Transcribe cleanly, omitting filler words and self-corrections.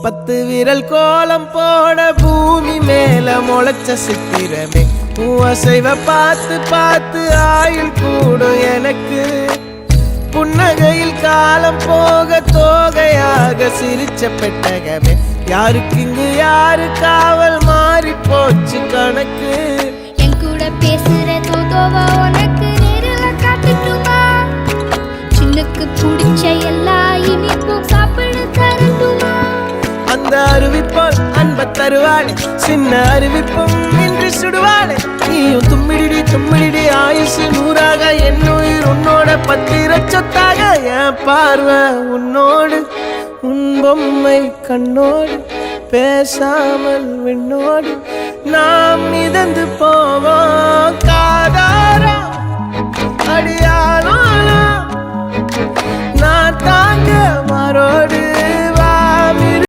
10 விரல் கோலம் போட பூமி மேல முளைச்ச சித்திரமே அசைவ பார்த்து பார்த்து ஆயுள் கூடும் எனக்கு புன்னகையில் காலம் போக தோகையாக சிரிச்ச பெட்டகமே யாருக்கு இங்கு யாரு காவல் மாறி போச்சு கணக்கு என் கூட பேசுற தோதோவா உனக்கு நேரில் காட்டுட்டுமா சின்னுக்கு பிடிச்ச எல்லா இனிப்பும் சாப்பிட தரட்டுமா அந்த அறிவிப்பால் அன்ப தருவாளே சின்ன அறிவிப்பும் இன்று சுடுவாளே நீயும் தும்மிடி தும்மிடி ஆயுசு 100ஆக என் உயிர் உன்னோட 10 சொத்தாக என் பார்வை உன்னோடு உன் பொம்மை கண்ணோடு பேசாமல் விண்ணோடு நாம் மிதந்து போவோம் காதாரா அடியாளோ நான் தாங்க மாறோடு